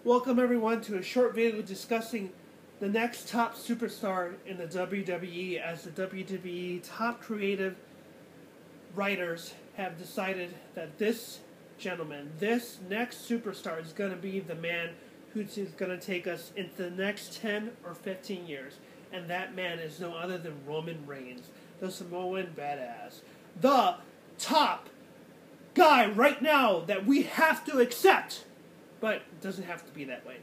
Welcome everyone to a short video discussing the next top superstar in the WWE, as the WWE top creative writers have decided that this gentleman, this next superstar, is going to be the man who's going to take us into the next 10 or 15 years. And that man is no other than Roman Reigns, the Samoan badass. The top guy right now that we have to accept. But it doesn't have to be that way.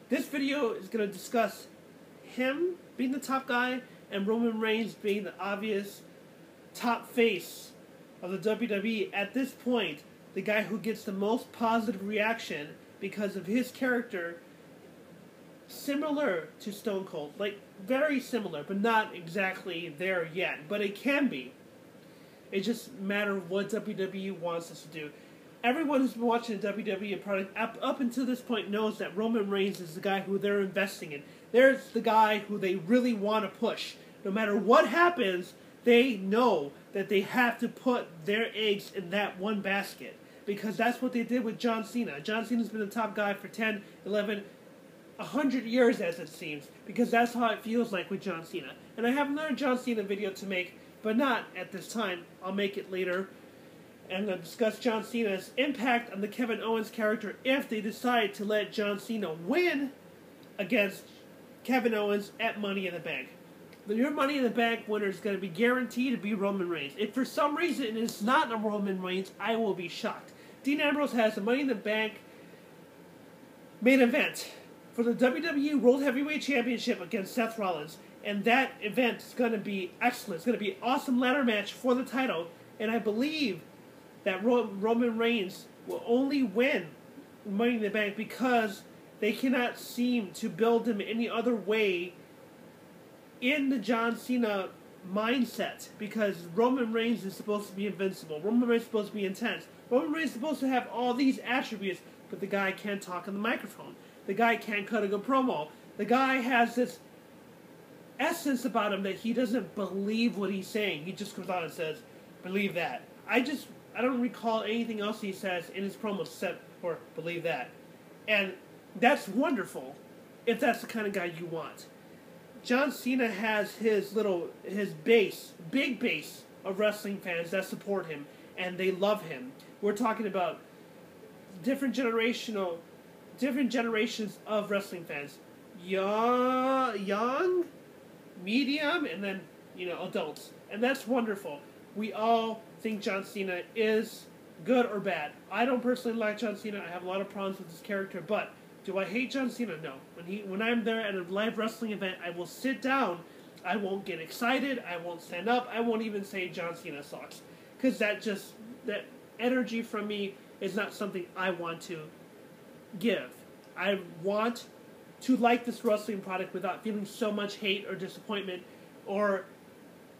This video is going to discuss him being the top guy and Roman Reigns being the obvious top face of the WWE. At this point, the guy who gets the most positive reaction because of his character, similar to Stone Cold. Like, very similar, but not exactly there yet. But it can be. It just matters what WWE wants us to do. Everyone who's been watching the WWE product up until this point knows that Roman Reigns is the guy who they're investing in. There's the guy who they really want to push. No matter what happens, they know that they have to put their eggs in that one basket. Because that's what they did with John Cena. John Cena's been the top guy for 10, 11, 100 years as it seems. Because that's how it feels like with John Cena. And I have another John Cena video to make, but not at this time. I'll make it later. And I'll discuss John Cena's impact on the Kevin Owens character if they decide to let John Cena win against Kevin Owens at Money in the Bank. Your Money in the Bank winner is going to be guaranteed to be Roman Reigns. If for some reason it's not a Roman Reigns, I will be shocked. Dean Ambrose has the Money in the Bank main event for the WWE World Heavyweight Championship against Seth Rollins. And that event is going to be excellent. It's going to be an awesome ladder match for the title. And I believe that Roman Reigns will only win Money in the Bank because they cannot seem to build him any other way in the John Cena mindset, because Roman Reigns is supposed to be invincible. Roman Reigns is supposed to be intense. Roman Reigns is supposed to have all these attributes, but the guy can't talk on the microphone. The guy can't cut a good promo. The guy has this essence about him that he doesn't believe what he's saying. He just comes out and says, "Believe that." I don't recall anything else he says in his promos except for "believe that." And that's wonderful if that's the kind of guy you want. John Cena has his big base of wrestling fans that support him, and they love him. We're talking about different generations of wrestling fans. Young, medium, and then, adults. And that's wonderful. We all think John Cena is good or bad. I don't personally like John Cena. I have a lot of problems with his character, but do I hate John Cena? No. When I'm there at a live wrestling event, I will sit down. I won't get excited. I won't stand up. I won't even say John Cena sucks, because that energy from me is not something I want to give. I want to like this wrestling product without feeling so much hate or disappointment or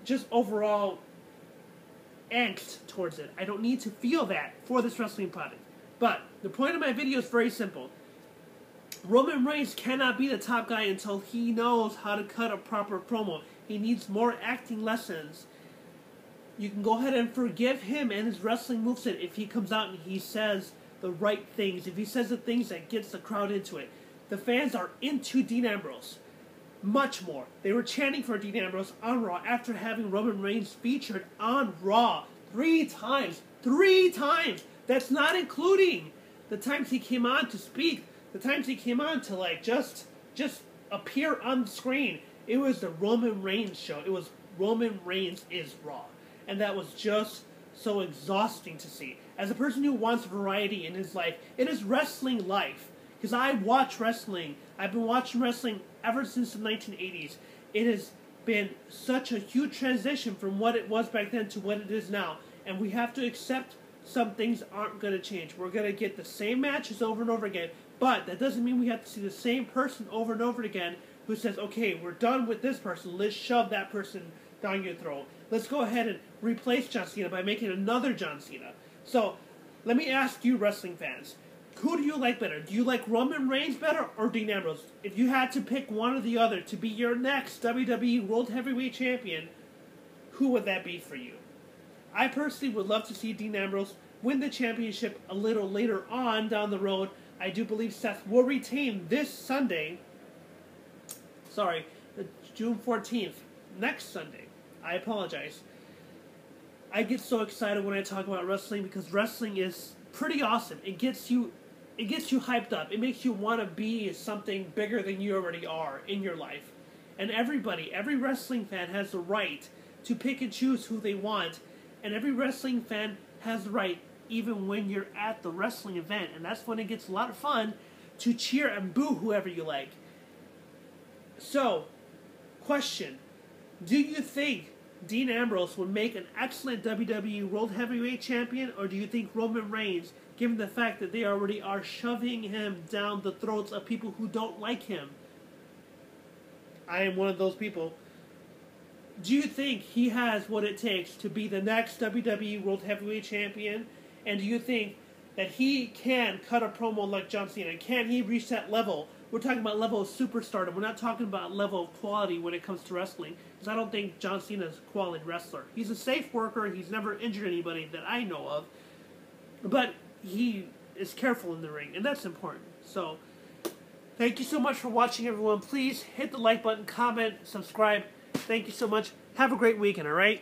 just overall angst towards it. I don't need to feel that for this wrestling product. But the point of my video is very simple. Roman Reigns cannot be the top guy until he knows how to cut a proper promo. He needs more acting lessons. You can go ahead and forgive him and his wrestling moveset if he comes out and he says the right things, if he says the things that gets the crowd into it. The fans are into Dean Ambrose. Much more. They were chanting for Dean Ambrose on Raw after having Roman Reigns featured on Raw 3 times. 3 times! That's not including the times he came on to speak, the times he came on to just appear on the screen. It was the Roman Reigns show. It was Roman Reigns is Raw. And that was just so exhausting to see. As a person who wants variety in his life, in his wrestling life, because I watch wrestling. I've been watching wrestling ever since the 1980s. It has been such a huge transition from what it was back then to what it is now. And we have to accept some things aren't going to change. We're going to get the same matches over and over again. But that doesn't mean we have to see the same person over and over again who says, okay, we're done with this person. Let's shove that person down your throat. Let's go ahead and replace John Cena by making another John Cena. So, let me ask you wrestling fans. Who do you like better? Do you like Roman Reigns better or Dean Ambrose? If you had to pick one or the other to be your next WWE World Heavyweight Champion, who would that be for you? I personally would love to see Dean Ambrose win the championship a little later on down the road. I do believe Seth will retain this Sunday. Sorry, June 14th, next Sunday. I apologize. I get so excited when I talk about wrestling because wrestling is pretty awesome. It gets you hyped up. It makes you want to be something bigger than you already are in your life. And every wrestling fan has the right to pick and choose who they want. And every wrestling fan has the right, even when you're at the wrestling event. And that's when it gets a lot of fun to cheer and boo whoever you like. So, question. Do you think Dean Ambrose would make an excellent WWE World Heavyweight Champion? Or do you think Roman Reigns, given the fact that they already are shoving him down the throats of people who don't like him? I am one of those people. Do you think he has what it takes to be the next WWE World Heavyweight Champion? And do you think that he can cut a promo like John Cena? Can he reach that level? We're talking about level of superstardom. We're not talking about level of quality when it comes to wrestling. Because I don't think John Cena is a quality wrestler. He's a safe worker. He's never injured anybody that I know of. But he is careful in the ring. And that's important. So, thank you so much for watching, everyone. Please hit the like button, comment, subscribe. Thank you so much. Have a great weekend, alright?